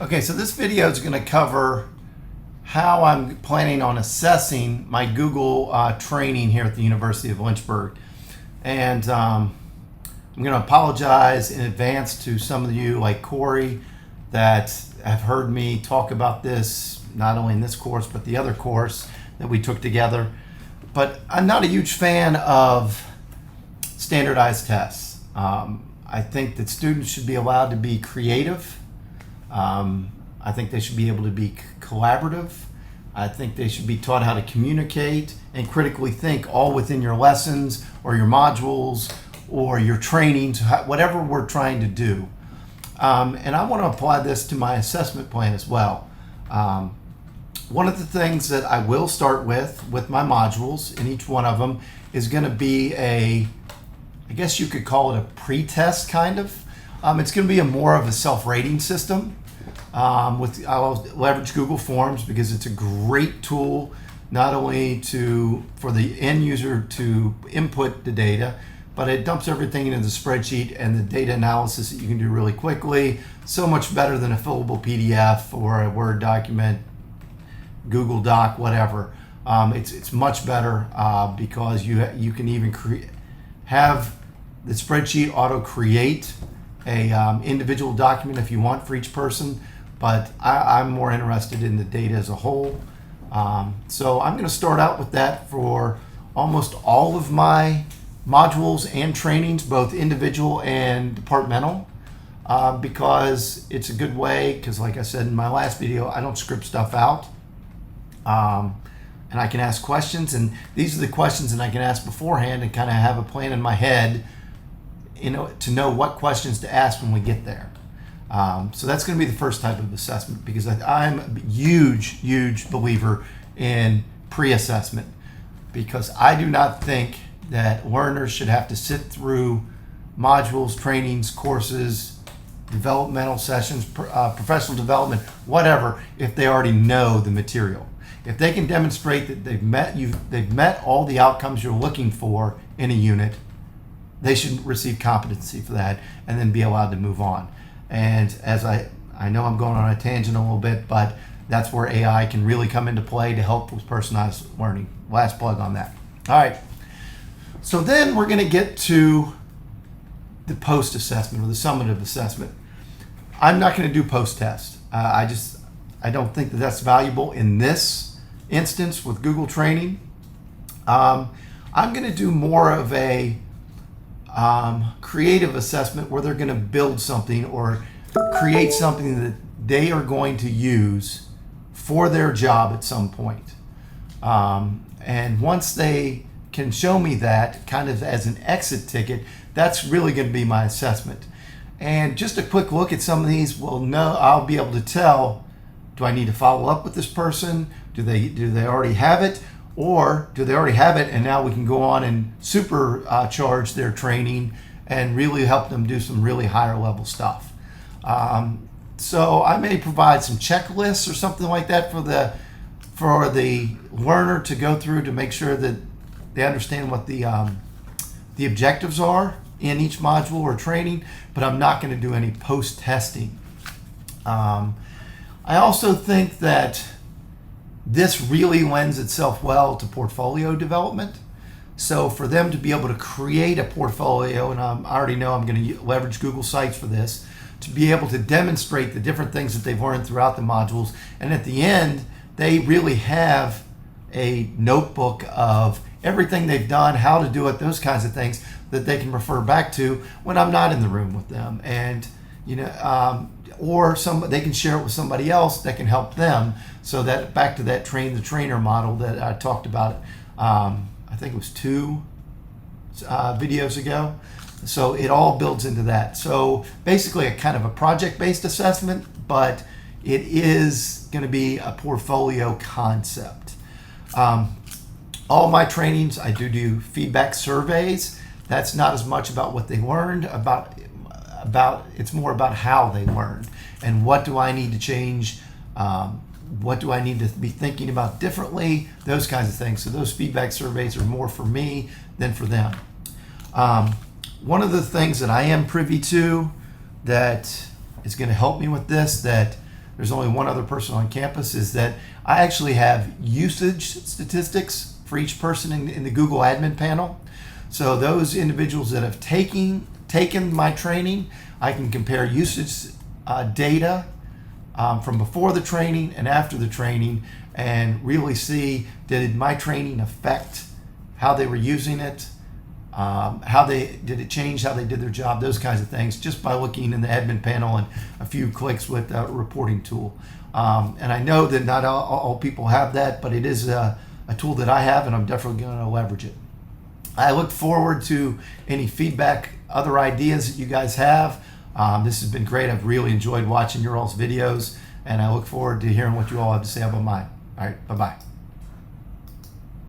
Okay, so this video is going to cover how I'm planning on assessing my Google training here at the University of Lynchburg. And I'm going to apologize in advance to some of you like Corey that have heard me talk about this, not only in this course, but the other course that we took together. But I'm not a huge fan of standardized tests. I think that students should be allowed to be creative. I think they should be able to be collaborative. I think they should be taught how to communicate and critically think all within your lessons or your modules or your trainings, whatever we're trying to do. And I want to apply this to my assessment plan as well. One of the things that I will start with my modules, in each one of them, is going to be I guess you could call it a pre-test kind of. It's going to be more of a self-rating system. I'll leverage Google Forms because it's a great tool not only for the end user to input the data, but it dumps everything into the spreadsheet and the data analysis that you can do really quickly. So much better than a fillable PDF or a Word document, Google Doc, whatever. It's much better because you can even have the spreadsheet auto create a individual document if you want for each person. But I'm more interested in the data as a whole. So I'm going to start out with that for almost all of my modules and trainings, both individual and departmental, because it's a good way, because like I said in my last video, I don't script stuff out. And I can ask questions, and these are the questions that I can ask beforehand and kind of have a plan in my head, to know what questions to ask when we get there. So that's going to be the first type of assessment, because I'm a huge believer in pre-assessment, because I do not think that learners should have to sit through modules, trainings, courses, developmental sessions, professional development, whatever, if they already know the material. If they can demonstrate that they've met all the outcomes you're looking for in a unit, they should receive competency for that and then be allowed to move on. And as I know I'm going on a tangent a little bit, but that's where AI can really come into play to help with personalized learning. Last plug on that. All right. So then we're going to get to the post-assessment or the summative assessment. I'm not going to do post-test. I don't think that that's valuable in this instance with Google Training. I'm going to do more of a creative assessment where they're going to build something or create something that they are going to use for their job at some point. And once they can show me that kind of as an exit ticket, that's really going to be my assessment. And just a quick look at some of these I'll be able to tell, do I need to follow up with this person? Do they already have it? Or do they already have it and now we can go on and supercharge their training and really help them do some really higher level stuff. So I may provide some checklists or something like that for the learner to go through to make sure that they understand what the objectives are in each module or training, but I'm not going to do any post-testing. I also think that this really lends itself well to portfolio development. So for them to be able to create a portfolio, and I already know I'm going to leverage Google Sites for this, to be able to demonstrate the different things that they've learned throughout the modules. And at the end, they really have a notebook of everything they've done, how to do it, those kinds of things that they can refer back to when I'm not in the room with them. And, or they can share it with somebody else that can help them. So that back to that train the trainer model that I talked about, I think it was 2 videos ago. So it all builds into that. So basically a kind of a project-based assessment, but it is going to be a portfolio concept. All my trainings, I do feedback surveys. That's not as much about what they learned, it's more about how they learned and what do I need to change, what do I need to be thinking about differently, those kinds of things. So those feedback surveys are more for me than for them. One of the things that I am privy to that is going to help me with this, that there's only one other person on campus, is that I actually have usage statistics for each person in the Google admin panel. So those individuals that have taken my training, I can compare usage data from before the training and after the training, and really see, did my training affect how they were using it, did it change how they did their job, those kinds of things, just by looking in the admin panel and a few clicks with a reporting tool. And I know that not all people have that, but it is a tool that I have, and I'm definitely going to leverage it. I look forward to any feedback, other ideas that you guys have. This has been great. I've really enjoyed watching your all's videos, and I look forward to hearing what you all have to say about mine. All right, bye-bye.